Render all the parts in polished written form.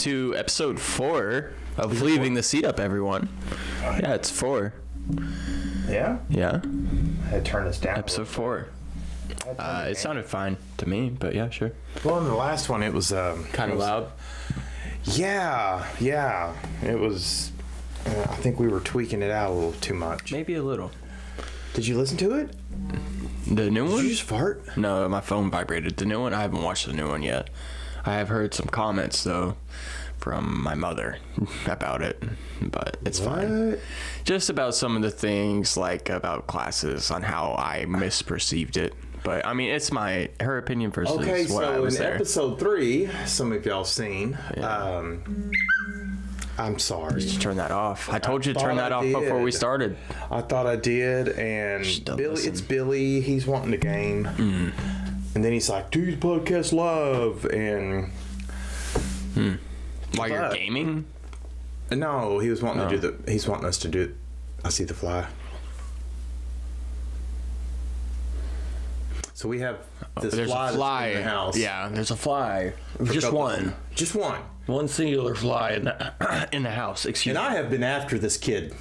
to episode 4 of Leaving the Seat Up, everyone. Yeah, it's 4. Yeah? Yeah. I had to turn this down. Episode 4. It sounded fine to me, but yeah, sure. Well, in the last one, it was... Kind of loud. Yeah. It was... I think we were tweaking it out a little too much. Maybe a little. Did you listen to it? The new one? Did you just fart? No, my phone vibrated. The new one, I haven't watched the new one yet. I have heard some comments, though, from my mother about it, but it's fine. Just about some of the things, like about classes, on how I misperceived it. But, I mean, it's her opinion versus what I was there. Okay, so in episode 3, some of y'all seen, I'm sorry. Just turn that off. I told you to turn that off before we started. I thought I did, and it's Billy. He's wanting the game. And then he's like, "Do your podcast live," and While you're gaming? No, he was wanting to do he's wanting us to do. I see the fly. So we have this fly in the house. Yeah, there's a fly. Just one. Just one. One singular fly in the house. Excuse me. And I have been after this kid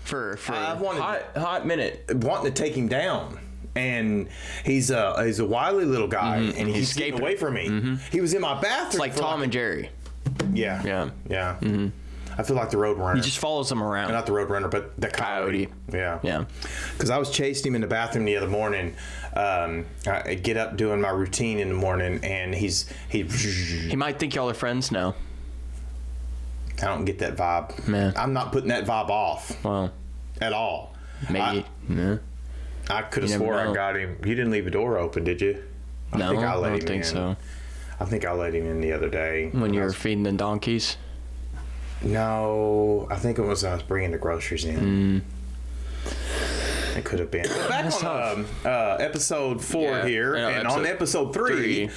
for a hot minute, wanting to take him down. And he's a wily little guy, and he's getting away from me. He was in my bathroom. It's like Tom and Jerry. Yeah. I feel like the Roadrunner. He just follows him around. Not the Roadrunner, but the coyote. Yeah. Because I was chasing him in the bathroom the other morning. I get up doing my routine in the morning, and he might think y'all are friends now. I don't get that vibe. Man. I'm not putting that vibe off. Well, at all. Maybe. I could have swore I got him. You didn't leave a door open, did you? I don't think so. I think I let him in the other day. When you were feeding the donkeys? No, I think it was I was bringing the groceries in. It could have been. Back on episode 4 here, and on episode 3,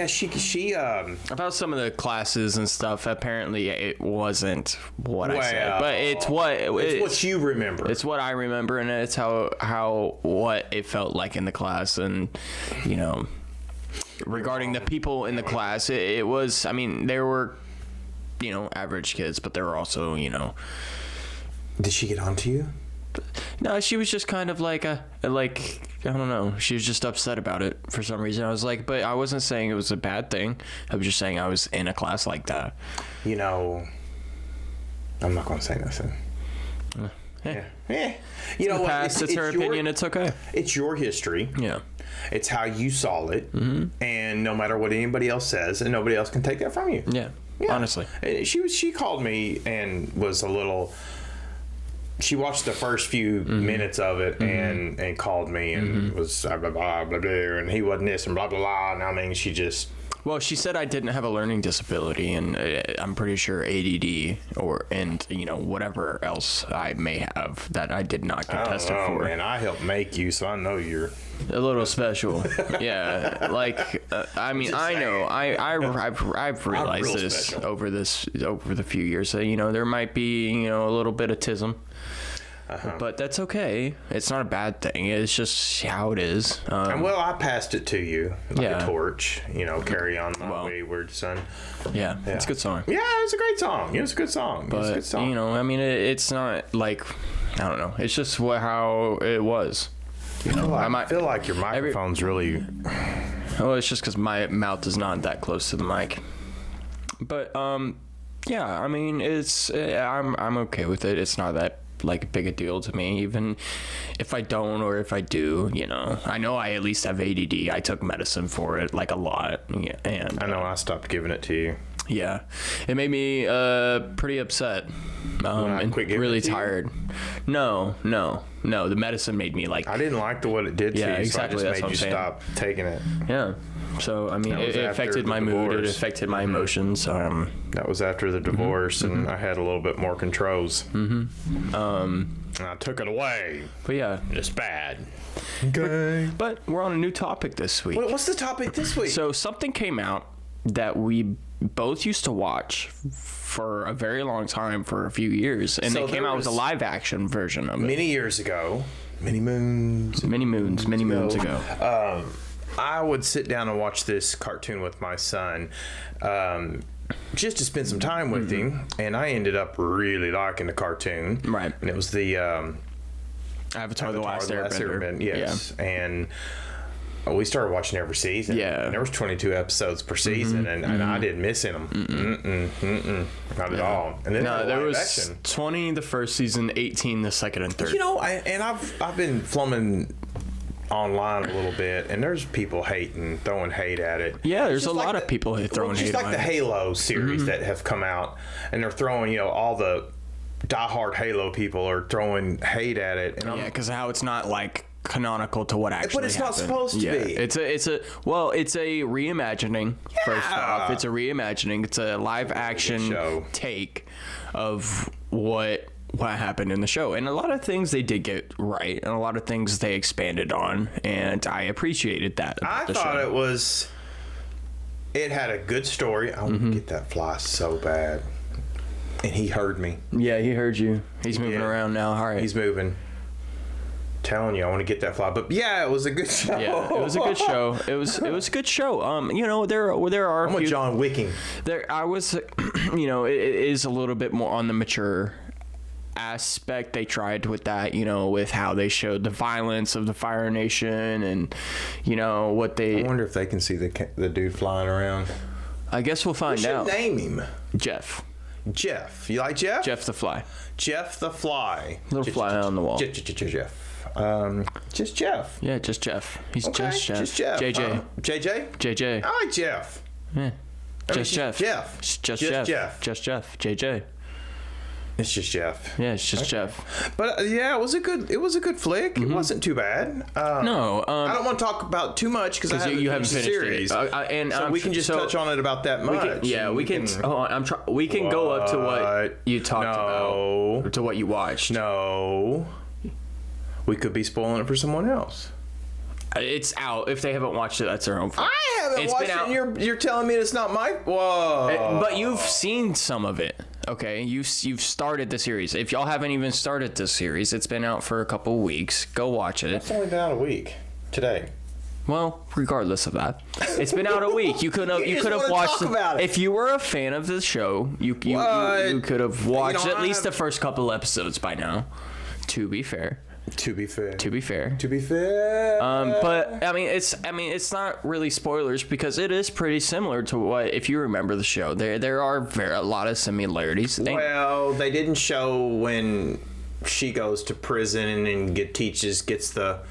she about some of the classes and stuff. Apparently, it wasn't what I said, but it's what you remember. It's what I remember, and it's what it felt like in the class, and regarding the people in the class, it was. I mean, there were average kids, but there were also Did she get on to you? No, she was just kind of like I don't know. She was just upset about it for some reason. I was like, but I wasn't saying it was a bad thing. I was just saying I was in a class like that. I'm not going to say nothing. You know what? It's her opinion. It's okay. It's your history. Yeah. It's how you saw it. And no matter what anybody else says, and nobody else can take that from you. Yeah. Honestly. She called me and was a little... She watched the first few minutes of it and called me and was blah, blah, blah, blah, blah, and he wasn't this and blah, blah, blah. And I mean, she just... Well, she said I didn't have a learning disability, and I'm pretty sure ADD and whatever else I may have that I did not get tested for. Man, I helped make you, so I know you're a little special. Yeah, I mean, I know I've realized this special. over the few years. There might be a little bit of tism. But that's okay. It's not a bad thing. It's just how it is. And I passed it to you like a torch. Carry on my wayward son. Yeah, it's a good song. Yeah, it's a great song. It's a good song. But I mean, it's not like I don't know. It's just how it was. I feel like your microphone's really. Oh, it's just because my mouth is not that close to the mic. But yeah. I mean, I'm okay with it. It's not that big a deal to me, even if I don't or if I do. I know I at least have ADD. I took medicine for it a lot, and I know I stopped giving it to you. Yeah, it made me pretty upset and really tired. No, the medicine made me I didn't like what it did to you. Exactly. So I just made you stop taking it. Yeah. So I mean, it affected my mood. It affected my emotions. That was after the divorce, and I had a little bit more controls. And I took it away. But yeah, it's bad. Okay. But we're on a new topic this week. What's the topic this week? So something came out that we both used to watch for a very long time, for a few years, and they came out with a live action version of it many years ago. Many moons ago. I would sit down and watch this cartoon with my son. just to spend some time with him, and I ended up really liking the cartoon. Right. And it was the Avatar: The Last Airbender. Yes. Yeah. And we started watching every season. Yeah. And there was 22 episodes per season, and I didn't miss them. Not at all. And then there was 20 the first season, 18 the second and third. You know, I've been flumming online a little bit, and there's people throwing hate at it. Yeah, there's a lot of people throwing hate at it. Just like the Halo series that have come out, and they're throwing, all the diehard Halo people are throwing hate at it. And because how it's not like canonical to what actually but it's happened. not supposed to be. It's a reimagining. First off, it's a reimagining. It's a live action take of what happened in the show, and a lot of things they did get right, and a lot of things they expanded on, and I appreciated that. I thought it had a good story. I want to get that fly so bad, and he heard me. Yeah, he heard you. He's moving around now. All right, he's moving. Telling you, I want to get that fly, but yeah, it was a good show. Yeah, it was a good show. It was a good show. There are. I'm with John Wicking. I was, it is a little bit more on the mature aspect. They tried with that, with how they showed the violence of the Fire Nation, and what they. I wonder if they can see the dude flying around. I guess we'll find out. Name him Jeff. Jeff. You like Jeff? Jeff the Fly. Jeff the Fly. Little fly on the wall. Jeff. Just Jeff. Yeah, just Jeff. He's just Jeff. Just Jeff. JJ. JJ. I like Jeff. Yeah. Just Jeff. Jeff. Just Jeff. Just Jeff. JJ. It's just Jeff. Yeah, it's just Jeff. But it was a good flick. It wasn't too bad. No, I don't want to talk about too much because you haven't finished the series. So we can just touch on it about that much. We can. Hold on, we can go up to what you talked about, to what you watched. No, we could be spoiling it for someone else. It's out. If they haven't watched it, that's their own fault. I haven't watched it, and you're telling me it's not my... Whoa. But you've seen some of it, okay? You've started the series. If y'all haven't even started this series, it's been out for a couple weeks. Go watch it. It's only been out a week. Today. Well, regardless of that, it's been out a week. You could have watched it. If you were a fan of the show, you could have watched at least the first couple episodes by now. To be fair. But I mean, it's not really spoilers because it is pretty similar to what, if you remember the show, there are a lot of similarities. Well, they didn't show when she goes to prison and gets the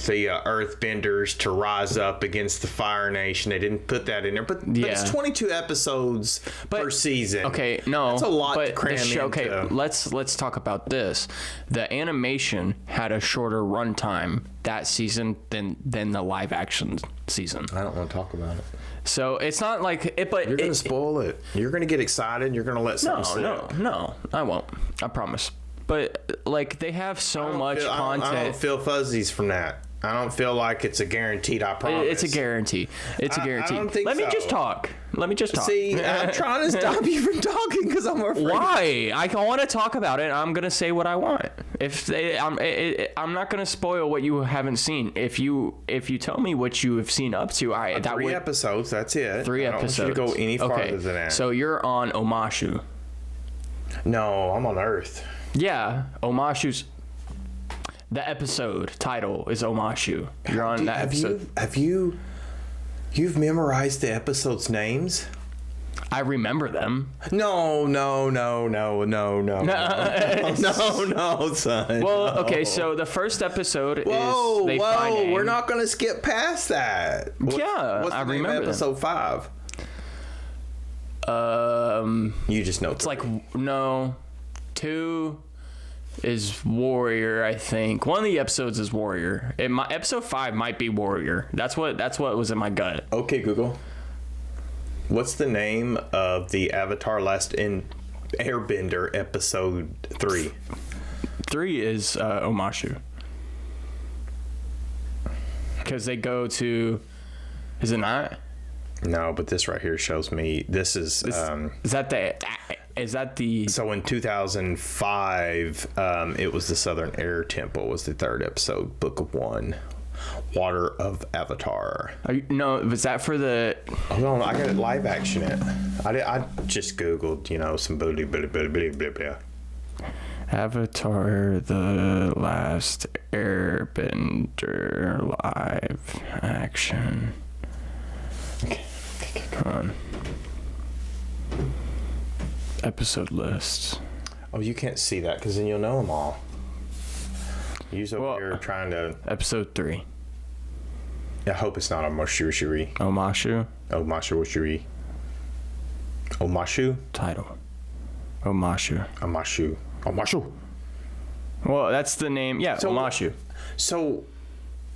Earthbenders to rise up against the Fire Nation. They didn't put that in there, but it's 22 episodes per season. Okay, no, that's a lot to cram into. Okay, let's talk about this. The animation had a shorter runtime that season than the live action season. I don't want to talk about it. So it's not like it, but you're gonna spoil it. You're gonna get excited. You're gonna let something slip. No, I won't. I promise. But like they have so much content. I don't feel fuzzies from that. I don't feel like it's a guaranteed. I promise. It's a guarantee. It's a guarantee. I don't think Let me just talk. See, I'm trying to stop you from talking because I'm afraid. Why? I want to talk about it. I'm gonna say what I want. I'm not gonna spoil what you haven't seen. If you tell me what you have seen up to, three episodes. That's it. 3 episodes. I don't want you to go any farther than that. So you're on Omashu. No, I'm on Earth. Yeah, Omashu's. The episode title is Omashu. You're on that episode. You've memorized the episode's names? I remember them. No, son. Well, okay, so the first episode is we're not going to skip past that. What's I the name remember of episode 5? You just know. It's 2 is Warrior, I think. One of the episodes is Warrior. Episode 5 might be Warrior. That's what was in my gut. Okay, Google. What's the name of the Avatar Last Airbender episode 3? 3 is Omashu. Because they go to... Is it not? No, but this right here shows me... This is... Is that the... So in 2005, it was the Southern Air Temple was the 3rd episode, Book of One. water of Avatar. No, was that for the... Hold on, I got it live action it. I just Googled, some blah, blah, blah, blah, blah, blah. Avatar: The Last Airbender live action. Okay. Hold on. Episode lists. Oh, you can't see that because then you'll know them all. You're trying to... Episode 3. I hope it's not Omashu. Omashu? Omashu? Title. Omashu. Well, that's the name. Yeah, Omashu. So,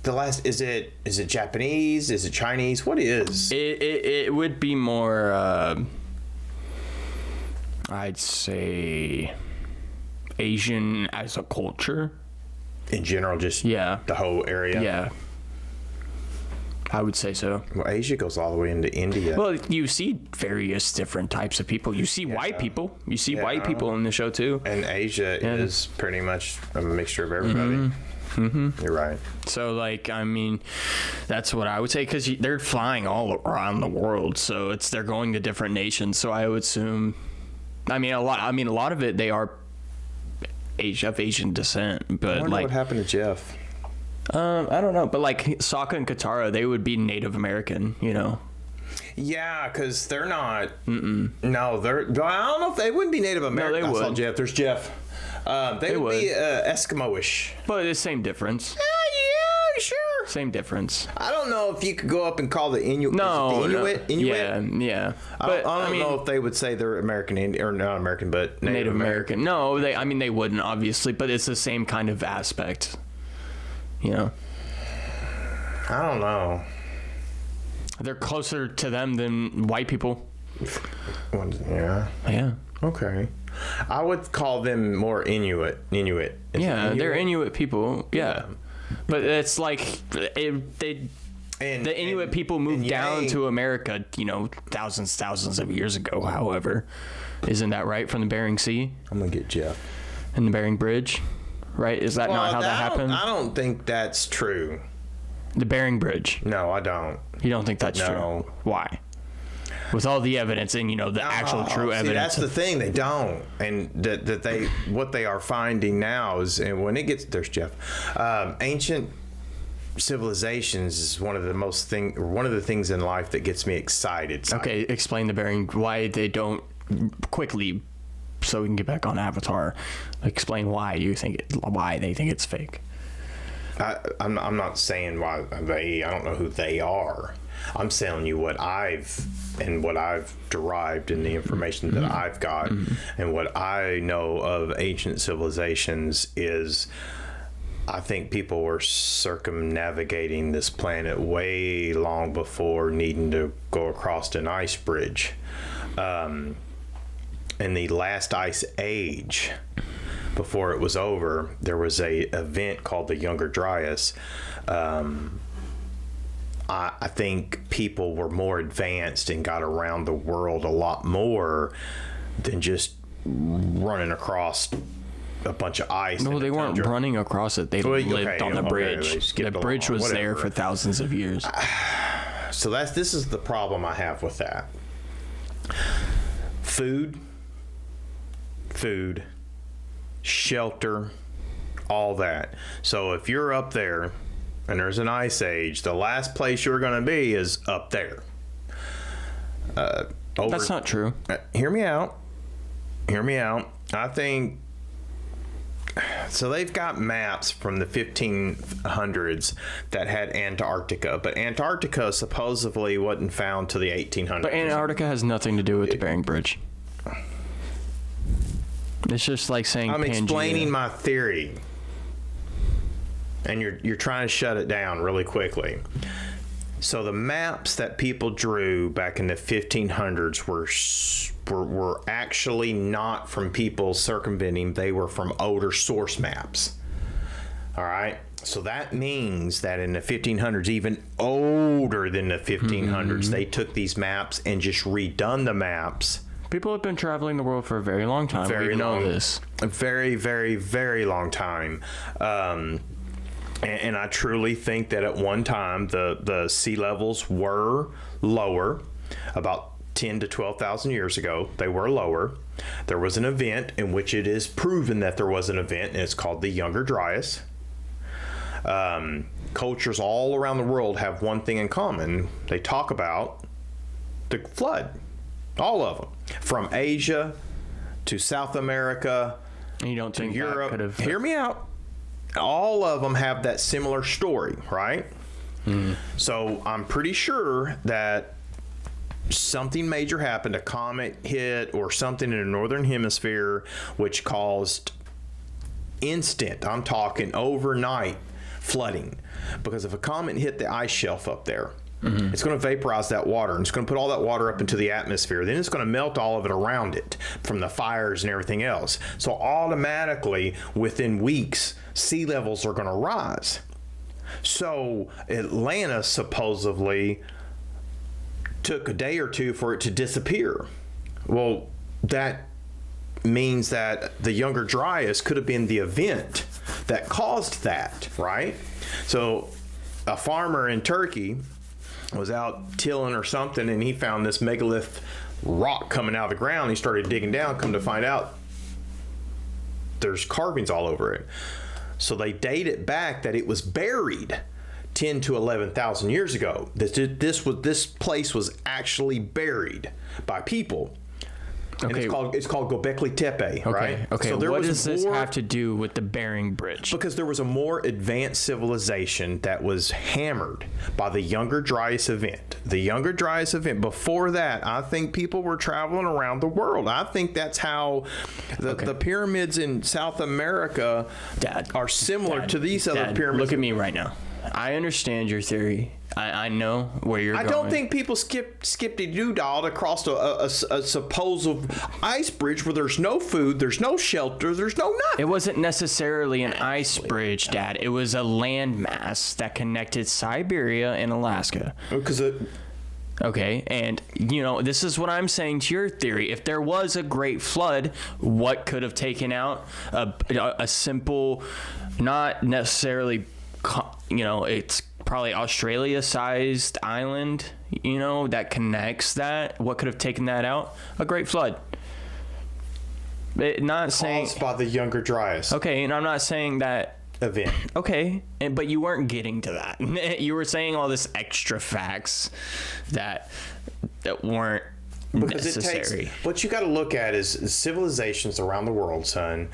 the last... Is it Japanese? Is it Chinese? What is? It would be more... I'd say... Asian as a culture. In general, just the whole area? Yeah. I would say so. Well, Asia goes all the way into India. Well, you see various different types of people. You see white people. You see white people in the show, too. And Asia is pretty much a mixture of everybody. Mm-hmm. You're right. So, that's what I would say, because they're flying all around the world. So, they're going to different nations. So, I would assume... a lot of it, they are of Asian descent, but I wonder what happened to Jeff. I don't know, but Sokka and Katara, they would be Native American, Yeah, because they're not. No, I don't know if they wouldn't be Native American. No, they would. I saw Jeff. There's Jeff. They would be Eskimo-ish. But it's same difference. Yeah, sure. Same difference. I don't know if you could go up and call the Inuit. Inuit. Yeah. But I don't know if they would say they're American or not American, but Native American. No, they wouldn't, obviously, but it's the same kind of aspect. I don't know. They're closer to them than white people. Yeah. Yeah. Okay. I would call them more Inuit. Yeah, they're Inuit people. Yeah. But it's the Inuit people moved down to America, thousands of years ago, however. Isn't that right? From the Bering Sea? I'm going to get Jeff. And the Bering Bridge? Right? Is that not how that happened? I don't think that's true. The Bering Bridge? No, I don't. You don't think that's true? Why? With all the evidence and, the actual true evidence. That's the thing. They don't. And what they are finding now is, and when it gets, there's Jeff, ancient civilizations is one of the things in life that gets me excited. Okay, explain the Bering, why they don't quickly, so we can get back on Avatar. Explain why they think it's fake. I'm not saying why I don't know who they are. I'm telling you what I've derived in the information that I've got, and what I know of ancient civilizations is, I think people were circumnavigating this planet way long before needing to go across an ice bridge. In the last ice age, before it was over, there was a event called the Younger Dryas. I think people were more advanced and got around the world a lot more than just running across a bunch of ice. No, they weren't running across it. They lived on the bridge. The bridge was there for thousands of years. So this is the problem I have with that. Food, shelter, all that. So if you're up there and there's an ice age, the last place you're going to be is up there. That's not true. Hear me out. I think so. They've got maps from the 1500s that had Antarctica, but Antarctica supposedly wasn't found till the 1800s. But Antarctica has nothing to do with the Bering Bridge. It's just like saying I'm Pangea. Explaining my theory, and you're trying to shut it down really quickly. So the maps that people drew back in the 1500s were actually not from people circumventing. They were from older source maps. All right. So that means that in the 1500s, even older than the 1500s, they took these maps and just redone the maps. People have been traveling the world for a very long time. We know this. A very, very, very long time. And I truly think that at one time the sea levels were lower, about 10 to 12,000 years ago. They were lower. There was an event in which it is proven that there was an event, and it's called the Younger Dryas. Cultures all around the world have one thing in common. They talk about the flood. All of them. From Asia to South America And you don't to think Europe. that could have... Hear me out. All of them have that similar story, right? So I'm pretty sure that something major happened, a comet hit or something in the northern hemisphere, which caused instant, I'm talking overnight, flooding. Because if a comet hit the ice shelf up there, it's going to vaporize that water, and it's going to put all that water up into the atmosphere. Then it's going to melt all of it around it from the fires and everything else. So automatically, within weeks, sea levels are going to rise. So Atlanta supposedly took a day or two for it to disappear. Well, that means that the Younger Dryas could have been the event that caused that, right? So a farmer in Turkey was out tilling or something, and he found this megalith rock coming out of the ground. He started digging down, come to find out there's carvings all over it. So they date it back that it was buried 10 to 11,000 years ago. This place was actually buried by people. And Okay. it's called Göbekli Tepe, right? Okay. So What does this have to do with the Bering Bridge? Because there was a more advanced civilization that was hammered by the Younger Dryas event. The Younger Dryas event, before that, I think people were traveling around the world. I think that's how the pyramids in South America are similar to these other pyramids. Look at me right now. I understand your theory. I know where you're going. I don't think people skipped-a-doo-dah to cross a supposed ice bridge where there's no food, there's no shelter, there's no nothing. It wasn't necessarily an ice bridge, Dad. It was a landmass that connected Siberia and Alaska. Because Okay, and this is what I'm saying to your theory. If there was a great flood, what could have taken out a simple, not necessarily, it's probably Australia-sized island, that connects that. What could have taken that out? A great flood. Not saying caused by the Younger Dryas. Okay, and I'm not saying that event. Okay, but you weren't getting to that. You were saying all this extra facts that weren't necessary. What you got to look at is civilizations around the world, son,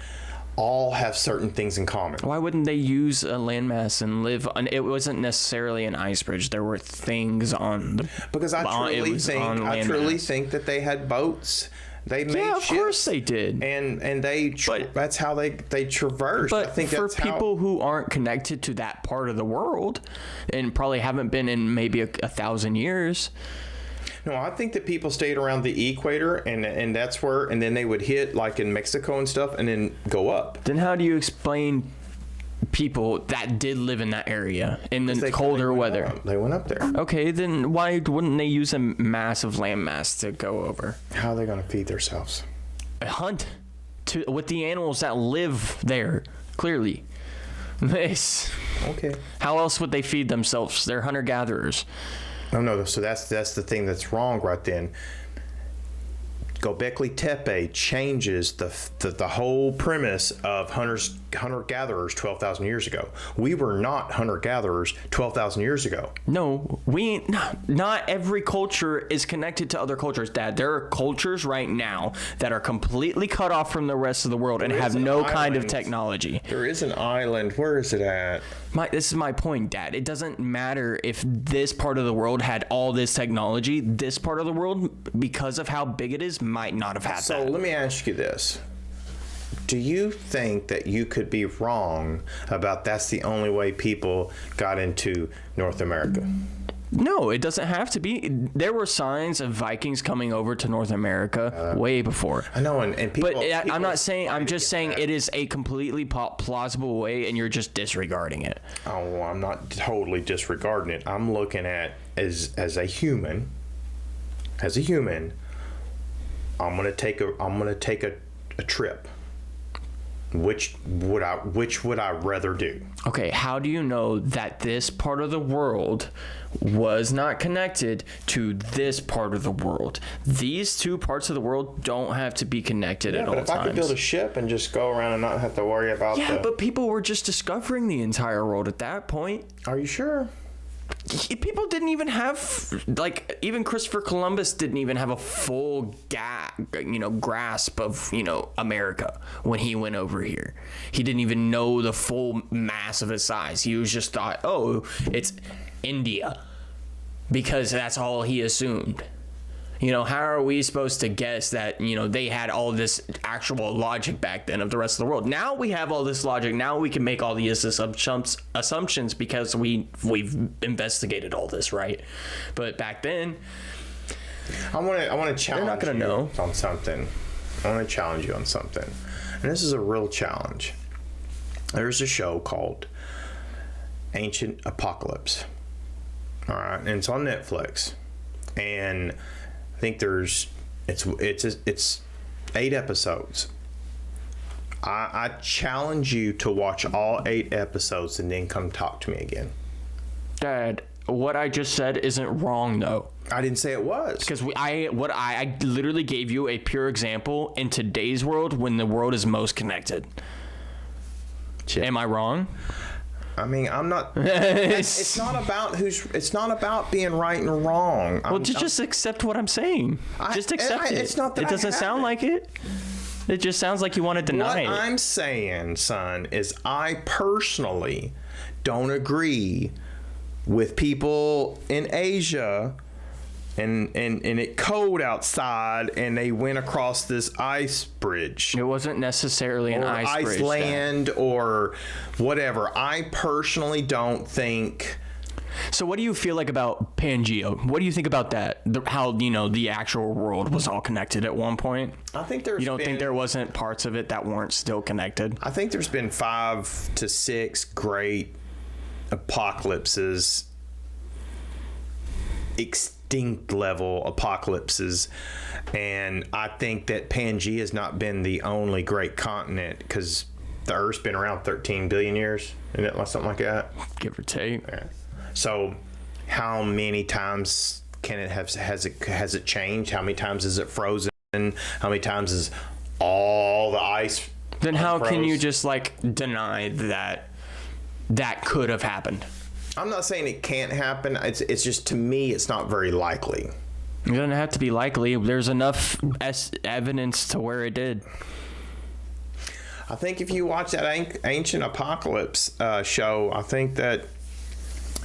all have certain things in common. Why wouldn't they use a landmass and live on? It wasn't necessarily an ice bridge. There were things on the. Because I truly think that they had boats. They made of ships, course they did, and that's how they traversed. But I think for people who aren't connected to that part of the world, and probably haven't been in maybe a 1,000 years. No, I think that people stayed around the equator, and that's where, and then they would hit like in Mexico and stuff, and then go up. Then how do you explain people that did live in that area in the colder weather? They went up there. Okay, then why wouldn't they use a massive landmass to go over? How are they going to feed themselves? Hunt with the animals that live there. Clearly, okay. How else would they feed themselves? They're hunter-gatherers. No. So that's the thing that's wrong right then. Göbekli Tepe changes the whole premise of hunter-gatherers 12,000 years ago. We were not hunter-gatherers 12,000 years ago. No, not every culture is connected to other cultures, Dad. There are cultures right now that are completely cut off from the rest of the world and have no kind of technology. There is an island. Where is it at? This is my point, Dad. It doesn't matter if this part of the world had all this technology. This part of the world, because of how big it is, might not have had that. So let me ask you this. Do you think that you could be wrong about that's the only way people got into North America? No, it doesn't have to be. There were signs of Vikings coming over to North America way before. I know, and people... But I'm not saying... I'm just saying it is a completely plausible way, and you're just disregarding it. Oh, I'm not totally disregarding it. I'm looking at as a human. As a human, I'm gonna take a trip. Which would I rather do? Okay, how do you know that this part of the world was not connected to this part of the world? These two parts of the world don't have to be connected at all times. But if I could build a ship and just go around and not have to worry about but people were just discovering the entire world at that point. Are you sure? People didn't even have, like, even Christopher Columbus didn't even have a full grasp of, America when he went over here. He didn't even know the full mass of his size. He was just thought, oh, it's India, because that's all he assumed. How are we supposed to guess that, they had all this actual logic back then of the rest of the world? Now we have all this logic. Now we can make all these assumptions because we've investigated all this, right? But back then, I want to challenge they're not going to know on something. I want to challenge you on something. And this is a real challenge. There's a show called Ancient Apocalypse. All right. And it's on Netflix. And I think it's 8 episodes. I challenge you to watch all 8 episodes and then come talk to me again. Dad, what I just said isn't wrong though. I didn't say it was. Because I literally gave you a pure example in today's world when the world is most connected. Shit. Am I wrong? I mean, I'm not. It's not about it's not about being right and wrong. Well, just accept what I'm saying. Just accept it. It's not that it doesn't sound like it. It just sounds like you want to deny it. What I'm saying, son, is I personally don't agree with people in Asia and it cold outside and they went across this ice bridge. It wasn't necessarily an ice bridge. Iceland or whatever. I personally don't think. So what do you feel like about Pangea? What do you think about that? How, the actual world was all connected at one point? I think You don't think there wasn't parts of it that weren't still connected? I think there's been 5 to 6 great apocalypses, extinct level apocalypses, and I think that Pangea has not been the only great continent because the Earth's been around 13 billion years, isn't it, something like that? Give or take. Yeah. So how many times has it changed? How many times is it frozen? How many times is all the ice? Then how can you just deny that could have happened? I'm not saying it can't happen. It's just, to me, it's not very likely. It doesn't have to be likely. There's enough evidence to where it did. I think if you watch that Ancient Apocalypse show, I think that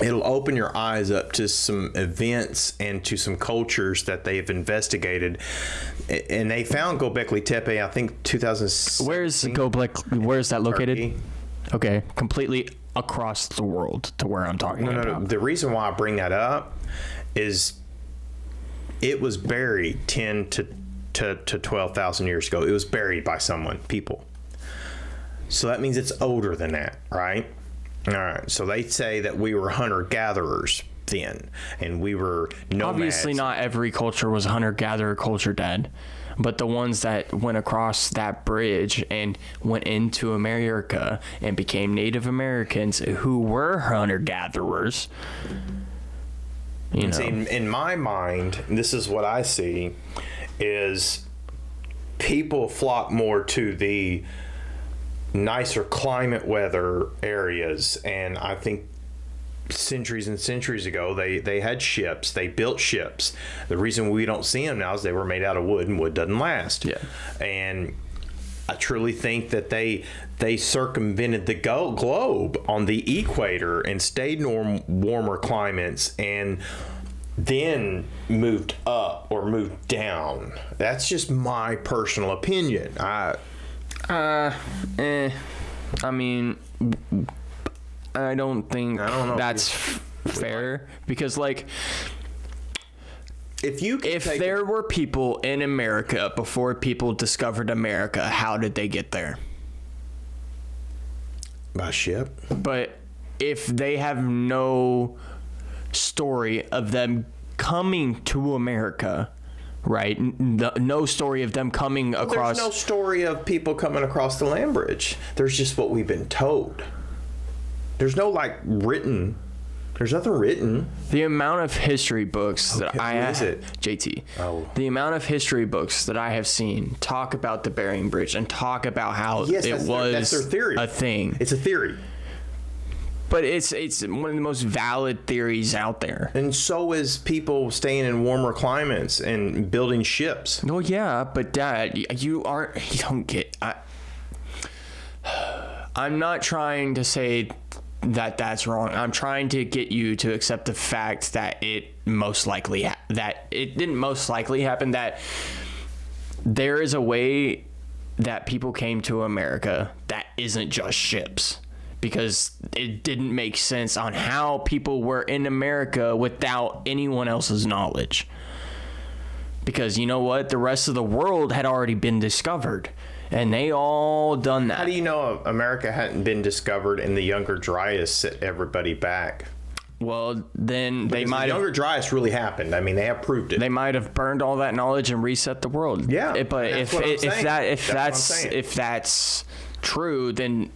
it'll open your eyes up to some events and to some cultures that they've investigated. And they found Göbekli Tepe, I think, 2000. Where's that located? Turkey. Okay, completely across the world to where I'm talking about. No. The reason why I bring that up is it was buried 10 to 12,000 years ago. It was buried by people. So that means it's older than that, right? All right. So they say that we were hunter-gatherers then, and we were nomads. Obviously, not every culture was a hunter-gatherer culture, Dad. But the ones that went across that bridge and went into America and became Native Americans who were hunter-gatherers, See, in my mind, this is what I see, is people flock more to the nicer climate weather areas, and I think centuries and centuries ago they had ships, they built ships. The reason we don't see them now is they were made out of wood, and wood doesn't last. And I truly think that they circumvented the globe on the equator and stayed in warmer climates and then moved up or moved down. That's just my personal opinion. I mean, I don't think that's fair, because if there were people in America before people discovered America, how did they get there? By ship. But if they have no story of them coming to America, right? No story of them coming across. There's no story of people coming across the land bridge. There's just what we've been told. There's no written. There's nothing written. The amount of history books that I have, is it? JT. Oh. The amount of history books that I have seen talk about the Bering Bridge and talk about how that's their theory. A thing. It's a theory. But it's one of the most valid theories out there. And so is people staying in warmer climates and building ships. Well, yeah, but Dad, you don't get. I'm not trying to say that that's wrong. I'm trying to get you to accept the fact that it most likely that it didn't most likely happen. That there is a way that people came to America that isn't just ships, because it didn't make sense on how people were in America without anyone else's knowledge. Because you know what? The rest of the world had already been discovered, and they all done that. How do you know America hadn't been discovered and the Younger Dryas set everybody back? Well, then they Because might the have. Younger Dryas really happened. I mean, they have proved it. They might have burned all that knowledge and reset the world. Yeah, But if that's true, then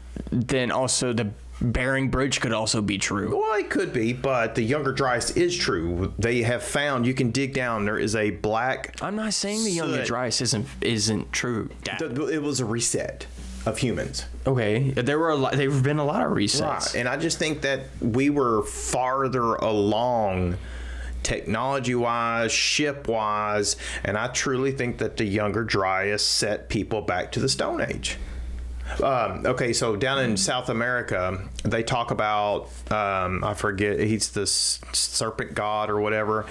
also the Bering Bridge could also be true. Well, it could be, but the Younger Dryas is true. They have found, you can dig down, there is a black... I'm not saying the Younger Dryas isn't true. It was a reset of humans. Okay, there've been a lot of resets. Right, and I just think that we were farther along technology-wise, ship-wise, and I truly think that the Younger Dryas set people back to the Stone Age. Okay, so down in South America, they talk about, I forget, he's the serpent god or whatever,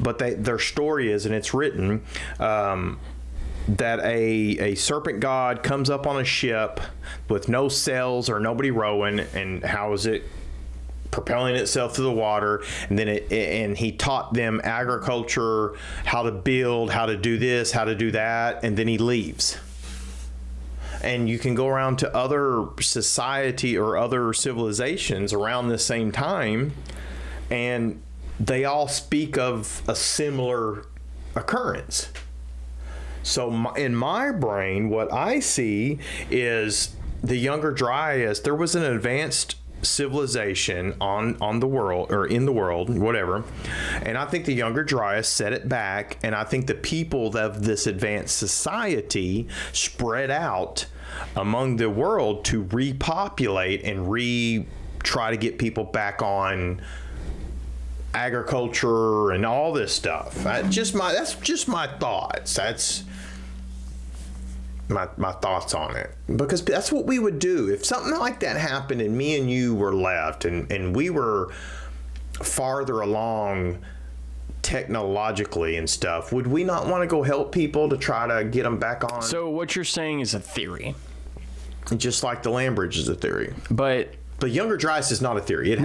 but their story is, and it's written, that a serpent god comes up on a ship with no sails or nobody rowing, and how is it propelling itself through the water, and then and he taught them agriculture, how to build, how to do this, how to do that, and then he leaves. And you can go around to other society or other civilizations around the same time, and they all speak of a similar occurrence. So in my brain, what I see is the Younger Dryas. There was an advanced civilization on the world, or in the world, whatever, and I think the Younger Dryas set it back, and I think the people of this advanced society spread out among the world to repopulate and try to get people back on agriculture and all this stuff. That's just my thoughts. That's my thoughts on it, because that's what we would do if something like that happened and me and you were left and we were farther along technologically and stuff. Would we not want to go help people to try to get them back on? So what you're saying is a theory, just like the land bridge is a theory, but the Younger Dryas is not a theory.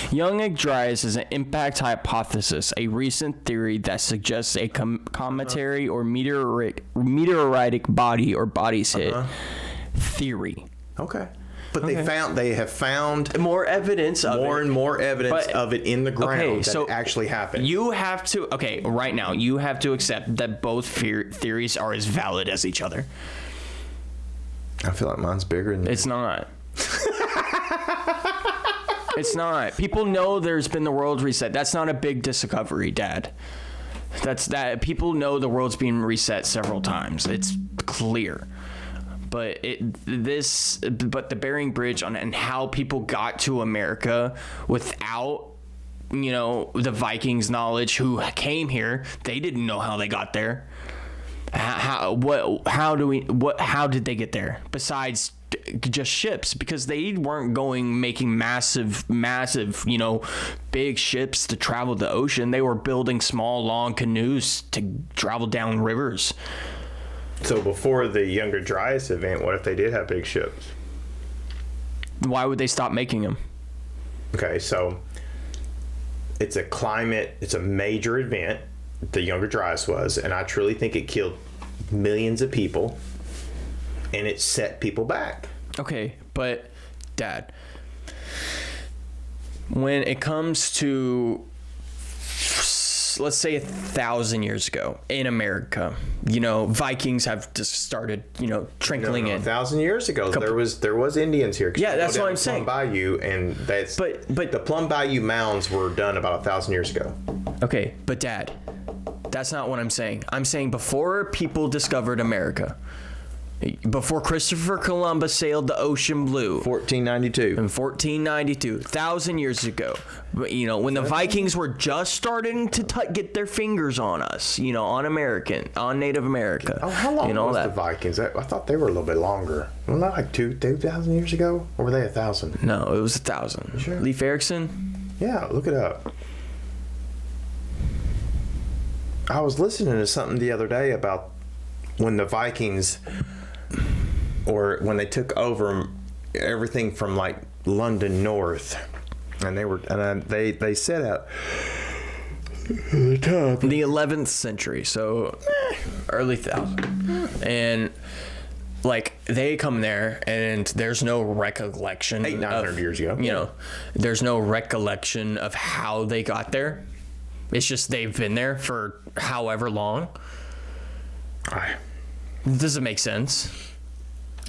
Younger Dryas is an impact hypothesis, a recent theory that suggests a cometary or meteoritic body or bodies hit theory. Okay. But they have found more evidence of more it. And more evidence of it in the ground that it actually happened. You have to, right now, you have to accept that both theories are as valid as each other. I feel like mine's bigger than It's not. It's not. People know there's been the world reset. That's not a big discovery, Dad. People know the world's been reset several times. It's clear. But the Bering Bridge and how people got to America without, the Vikings' knowledge who came here, they didn't know how they got there. How did they get there besides just ships? Because they weren't making massive, big ships to travel the ocean. They were building small, long canoes to travel down rivers. So before the Younger Dryas event, what if they did have big ships? Why would they stop making them? Okay, so it's a major event, the Younger Dryas was, and I truly think it killed millions of people, and it set people back. Okay, but Dad, when it comes to let's say 1,000 years ago in America, Vikings have just started, trickling in. 1,000 years ago, there was Indians here. Yeah, that's what I'm saying. Plum Bayou, and but the Plum Bayou mounds were done about 1,000 years ago. Okay, but Dad, that's not what I'm saying. I'm saying before people discovered America. Before Christopher Columbus sailed the ocean blue. 1492. In 1492, 1,000 years ago. When the Vikings were just starting to get their fingers on us, on Native America. Oh, how long was the Vikings? I thought they were a little bit longer. Wasn't that like 2,000 years ago? Or were they 1,000? No, it was 1,000. Sure. Leif Erikson? Yeah, look it up. I was listening to something the other day about when the Vikings... or when they took over everything from like London north, and they set out the top the 11th century, so early 1000s, and like they come there and there's no recollection 900 years ago. There's no recollection of how they got there. It's just they've been there for however long. Does it make sense?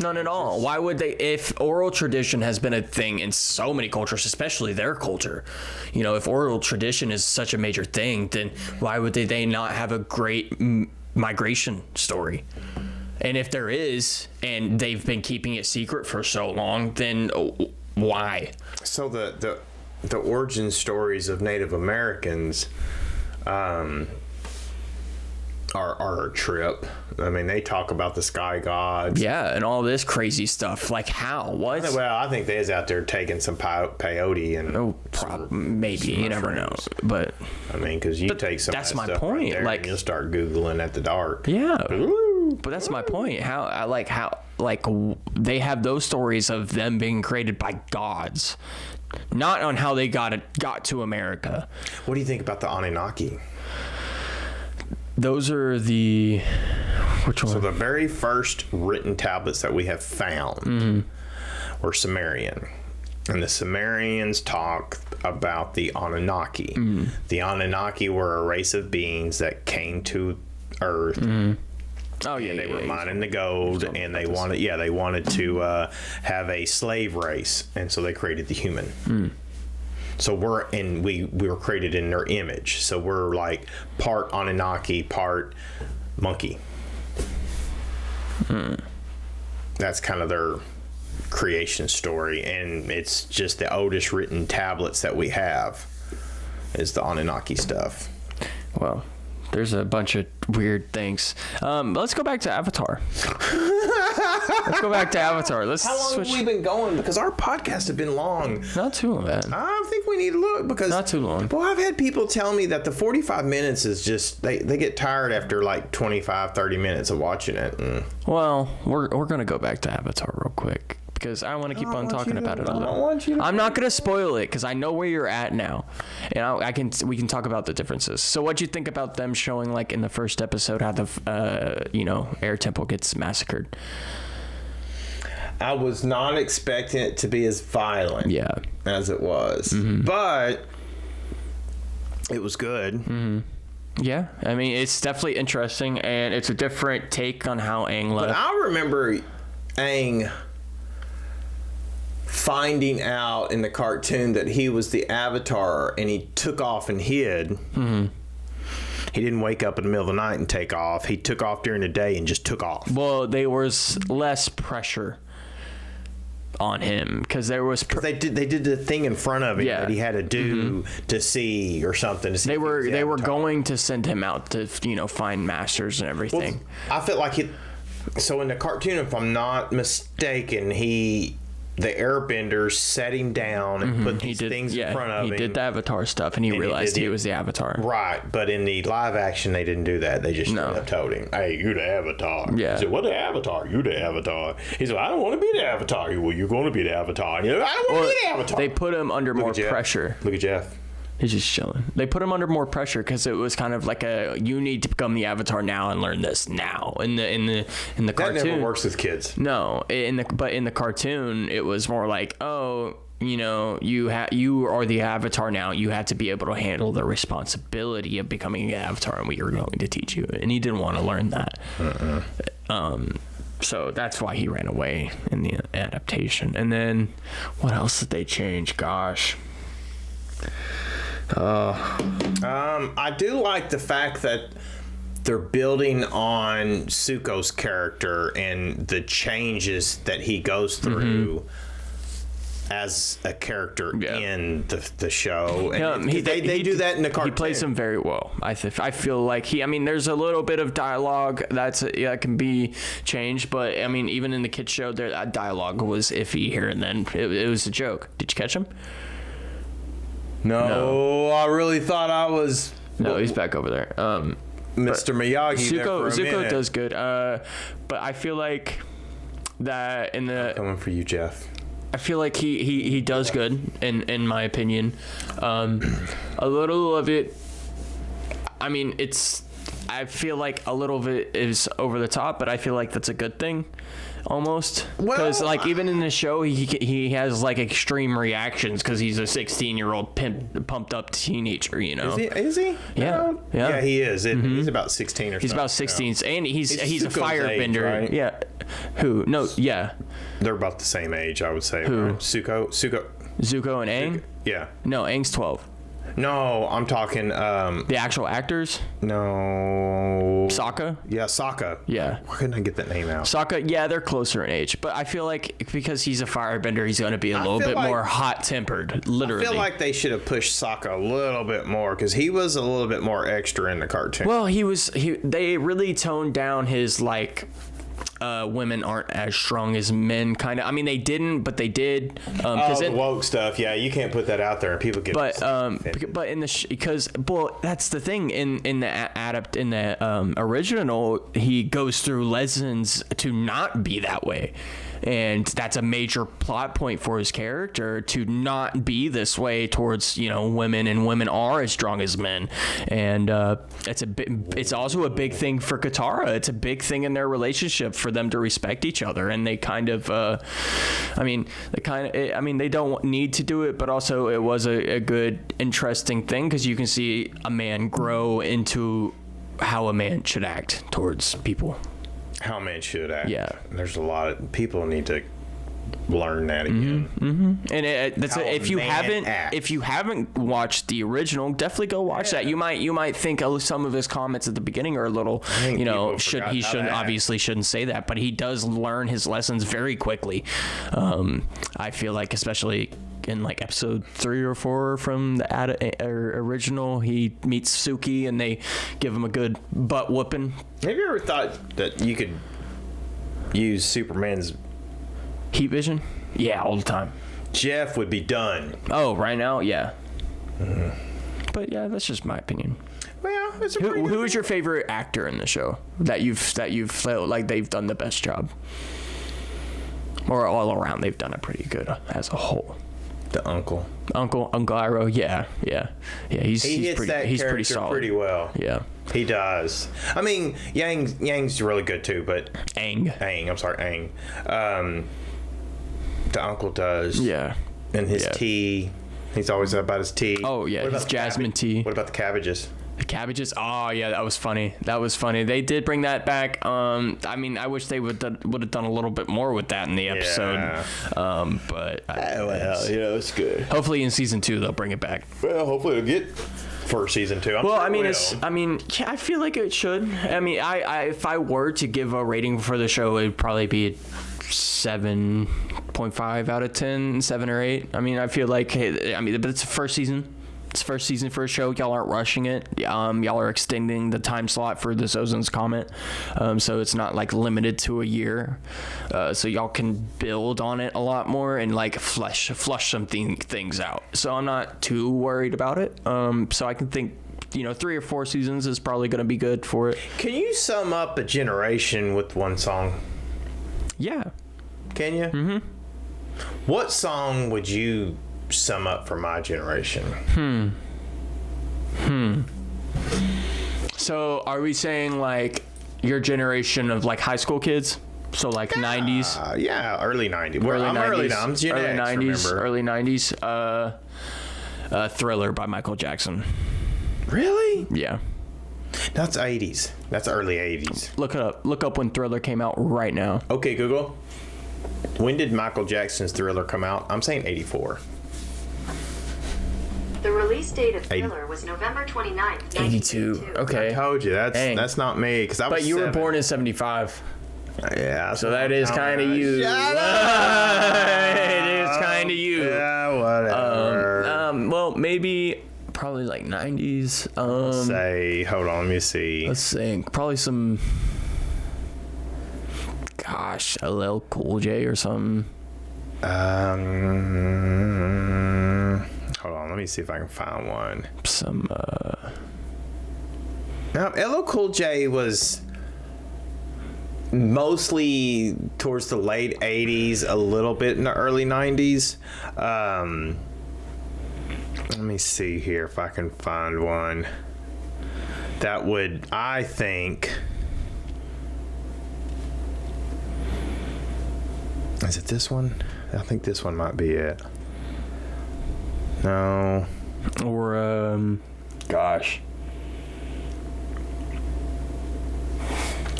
None at all. Why would they, if oral tradition has been a thing in so many cultures, especially their culture, if oral tradition is such a major thing, then why would they not have a great migration story? And if there is, and they've been keeping it secret for so long, then why? So the origin stories of Native Americans are a trip. I mean, they talk about the sky gods. Yeah, and all this crazy stuff. Like how? What? Well, I think they was out there taking some peyote and maybe you never know. But I mean, because you take some. That's of that my stuff point. Right there like and you'll start googling at the dark. Yeah, but that's my point. How they have those stories of them being created by gods, not on how they got to America. What do you think about the Anunnaki? Those are which one? So the very first written tablets that we have found were Sumerian. And the Sumerians talk about the Anunnaki. The Anunnaki were a race of beings that came to Earth. Oh yeah, they were mining the gold, and they wanted to have a slave race, and so they created the human. So we were created in their image. So we're like part Anunnaki, part monkey. That's kind of their creation story, and it's just the oldest written tablets that we have is the Anunnaki stuff. Well, there's a bunch of weird things. Let's go back to Avatar. How long have we been going? Because our podcast has been long. Not too long, man. I think we need to look because... Not too long. Well, I've had people tell me that the 45 minutes is just... They get tired after like 25, 30 minutes of watching it. Well, we're going to go back to Avatar real quick because I want to keep on talking about it a little. I'm not going to spoil it because I know where you're at now. And we can talk about the differences. So what'd you think about them showing like in the first episode how the air temple gets massacred? I was not expecting it to be as violent as it was. But it was good. Yeah, I mean, it's definitely interesting, and it's a different take on how Aang left. But I remember Aang finding out in the cartoon that he was the Avatar, and he took off and hid. He didn't wake up in the middle of the night and take off. He took off during the day and just took off. Well, there was less pressure on him because there was they did the thing in front of him that he had to do to see or something. To see they were going to send him out to find masters and everything. Well, I felt like it. So in the cartoon, if I'm not mistaken, the Airbender set him down and put these things in front of him. He did the Avatar stuff, and he realized he was the Avatar. Right, but in the live action, they didn't do that. They just told him, "Hey, you the Avatar." Yeah. He said, "What the Avatar? You the Avatar." He said, "I don't want to be the Avatar." Well, you're going to be the Avatar. I don't want to be the Avatar. They put him under more pressure. Look at Jeff. He's just chilling. They put him under more pressure because it was kind of like you need to become the Avatar now and learn this now. In the cartoon, that never works with kids. No, but in the cartoon, it was more like, oh, you are the avatar now. You have to be able to handle the responsibility of becoming an avatar, and we are going to teach you. And he didn't want to learn that. So that's why he ran away in the adaptation. And then what else did they change? Gosh. I do like the fact that they're building on Zuko's character and the changes that he goes through as a character in the show. And they do that in the cartoon. He plays him very well. I feel like there's a little bit of dialogue that can be changed, but even in the kids show, that dialogue was iffy here and then. It was a joke. Did you catch him? No, I really thought I was. No, he's back over there. Mr. Miyagi. Zuko does good. But I feel like that in the. I'm coming for you, Jeff. I feel like he does good in my opinion. A little of it. I feel like a little of it is over the top, but I feel like that's a good thing, almost. Because even in the show, he has extreme reactions because he's a 16-year-old pumped up teenager. Is he? Yeah. Yeah, he is. He's about 16 or something. He's about 16, and he's a firebender. Right? Yeah. Who? No. Yeah. They're about the same age, I would say. Who? Right? Zuko and Aang. Yeah. No, Aang's 12. No, I'm talking. The actual actors? No. Sokka? Yeah, Sokka. Yeah. Why couldn't I get that name out? Sokka, yeah, they're closer in age, but I feel like because he's a firebender, he's going to be a little bit more hot-tempered, literally. I feel like they should have pushed Sokka a little bit more because he was a little bit more extra in the cartoon. Well, they really toned down his women aren't as strong as men kind of. They didn't, but they did. The woke stuff. Yeah, you can't put that out there and people get but in the because that's the thing in the original, he goes through lessons to not be that way. And that's a major plot point for his character, to not be this way towards women, and women are as strong as men. And it's also a big thing for Katara. It's a big thing in their relationship for them to respect each other. And they kind of they don't need to do it, but also it was a good, interesting thing because you can see a man grow into how a man should act towards people. How men should act. Yeah. There's a lot of people need to learn that again. And if you haven't watched the original, definitely go watch that. You might think some of his comments at the beginning are a little, shouldn't say that, but he does learn his lessons very quickly. I feel like, especially in episode 3 or 4 from the original, he meets Suki and they give him a good butt whooping. Have you ever thought that you could use Superman's heat vision? Yeah, all the time. Jeff would be done. Oh, right now, yeah. But yeah, that's just my opinion. Well, who is your favorite actor in the show that you've felt like they've done the best job, or all around they've done it pretty good as a whole? The Uncle Iroh, yeah. He's pretty solid. Pretty well. Yeah, he does. Yang's really good too, but Aang. I'm sorry, Aang. The Uncle does. Yeah, and his tea. He's always about his tea. Oh yeah, his jasmine tea. What about the cabbages? The cabbages. Oh yeah, that was funny. They did bring that back. I wish they would have done a little bit more with that in the episode. Yeah. But it's good. Hopefully in season 2 they'll bring it back. Well, hopefully it'll get for season 2. I feel like it should. If I were to give a rating for the show, it'd probably be 7.5 out of 10, 7 or 8. I feel like but it's the first season. It's first season for a show. Y'all aren't rushing it. Y'all are extending the time slot for this Ozon's Comet. So it's not limited to a year. So y'all can build on it a lot more and flush some things out. So I'm not too worried about it. So I can think 3 or 4 seasons is probably going to be good for it. Can you sum up a generation with one song? Yeah. Can you? Mm-hmm. What song would you sum up for my generation? So are we saying your generation of high school kids? So like 90s. Yeah, early 90s. Early 90s. Gen Early X, 90s. remember? Early 90s. Thriller by Michael Jackson. Really? Yeah. That's 80s. That's early 80s. Look it up. Look up when Thriller came out right now. Okay, Google. When did Michael Jackson's Thriller come out? I'm saying 84. The release date of Thriller was November 29th, 82. Okay. I told you that's not me because I was. But you were 7. born in 75. Yeah. So that is kind of you. Shut up! It is kind of you. Yeah, whatever. Well, maybe probably like 90s. Say, hold on, let me see. Let's think. Probably some. Gosh, LL Cool J or something. Hold on, let me see if I can find one. Some. Now, LL Cool J was mostly towards the late 80s, a little bit in the early 90s. Let me see here if I can find one that would, I think. Is it this one? I think this one might be it. No. Or, gosh.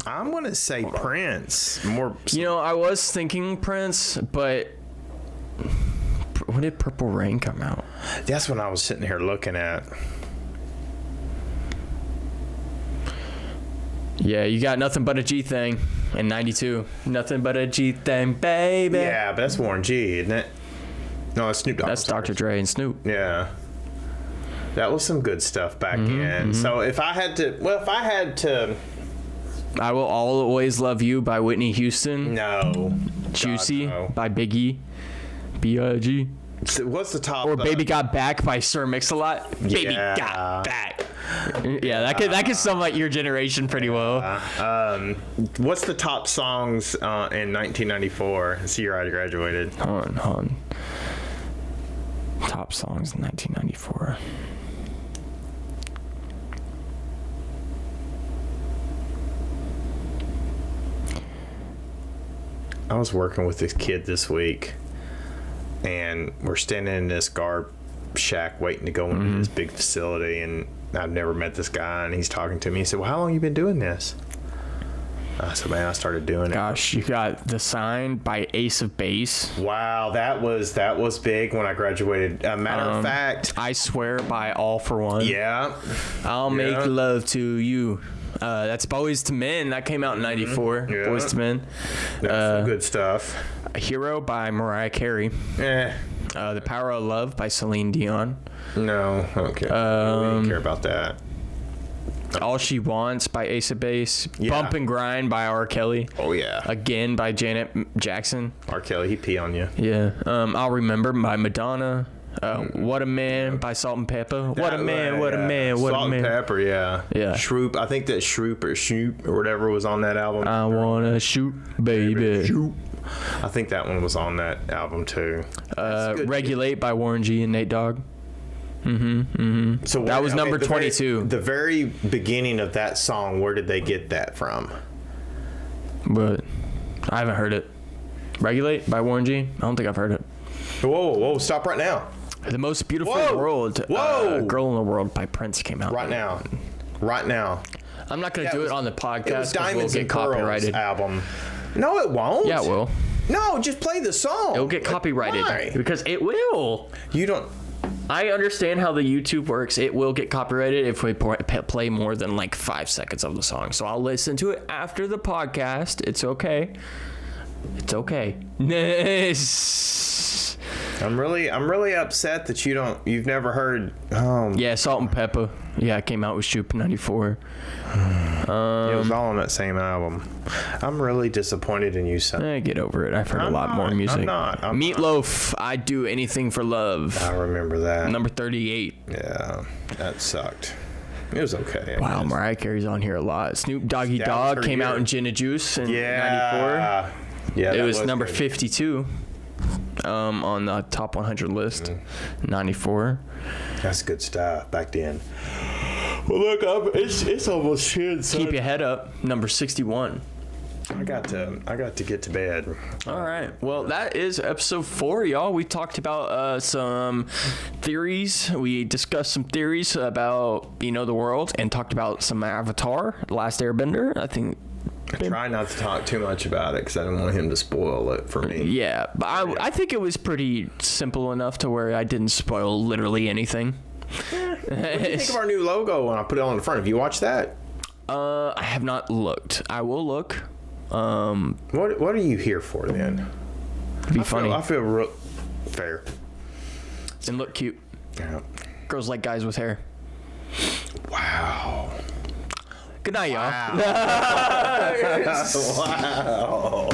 I'm going to say Prince. More. You know, I was thinking Prince, but when did Purple Rain come out? That's what I was sitting here looking at. Yeah, you got Nothing But a G Thing in 92. Nothing But a G Thing, baby. Yeah, but that's Warren G, isn't it? No, that's Snoop Dogg. That's Dr. Dre and Snoop. Yeah. That was some good stuff back in. So if I had to, I Will Always Love You by Whitney Houston. no. Juicy God, no. by Biggie. B.I.G. So what's the top? Or Baby Got Back by Sir Mix-a-Lot. Baby Yeah. Got Back. Yeah, that could sum like your generation pretty well. What's the top songs in 1994? It's the year I graduated. Hold on. Top songs in 1994. I was working with this kid this week, and we're standing in this garb shack waiting to go into this big facility, and I've never met this guy, and he's talking to me. He said, well, how long you been doing this? I said, man, I started doing it. Gosh, you got The Sign by Ace of Base. Wow, that was big when I graduated. Matter of fact, I Swear by All For One. yeah. I'll Make Love to You. That's Boys to Men. That came out in 94. Yeah. Boys to Men. That's some good stuff. Hero by Mariah Carey. The Power of Love by Celine Dion. No, okay. We didn't care about that. All She Wants by Ace of Base. Yeah. Bump and Grind by R. Kelly. Oh, yeah. Again by Janet Jackson. R. Kelly, he pee on you. Yeah. I'll Remember by Madonna. What a Man by Salt and Pepper. What a Man, what a man, what Salt a man. and Pepper, yeah. Yeah. Shroop, I think that Shroop or whatever was on that album. I wanna shoot, baby. Shroop. I think that one was on that album too. Regulate by Warren G and Nate Dogg. So That was number 22. The very beginning of that song, where did they get that from? But I haven't heard it. Regulate by Warren G. I don't think I've heard it. Whoa, stop right now. The Most Beautiful Whoa. World. Whoa. Girl in the World by Prince came out. Right now. I'm not going to do it on the podcast It was because we'll Diamonds get and Pearls copyrighted. album. No, it won't. Yeah, it will. No, just play the song. It'll get copyrighted. Why? Because it will. You don't. I understand how the YouTube works. It will get copyrighted if we play more than like 5 seconds of the song. So I'll listen to it after the podcast. It's okay. It's okay. I'm really upset that you've never heard. Yeah, Salt and Pepper. Yeah, it came out with Shoop in 94. It was all on that same album. I'm really disappointed in you, son. Get over it. I've heard I'm a lot not. more music. I'm not. Meatloaf, I'd Do Anything for Love. I remember that. Number 38. Yeah, that sucked. It was okay. I Wow, guess. Mariah Carey's on here a lot. Snoop Doggy That was Dogg her came out year. in Gin and Juice in 94. Yeah. Yeah. It that was number good. 52 on the top 100 list. 94. That's good stuff back then. Well, look, it's almost here. Keep Your Head Up, number 61. I got to get to bed. All right. Well, that is episode 4, y'all. We talked about some theories. We discussed some theories about, the world, and talked about some Avatar, Last Airbender. I think. I try not to talk too much about it because I don't want him to spoil it for me. Yeah, but I think it was pretty simple enough to where I didn't spoil literally anything. What do you think of our new logo when I put it on the front? Have you watched that? I have not looked. I will look. What are you here for then? Be funny. I feel real fair. And look cute. Yeah. Girls like guys with hair. Wow. Good night, y'all. Wow.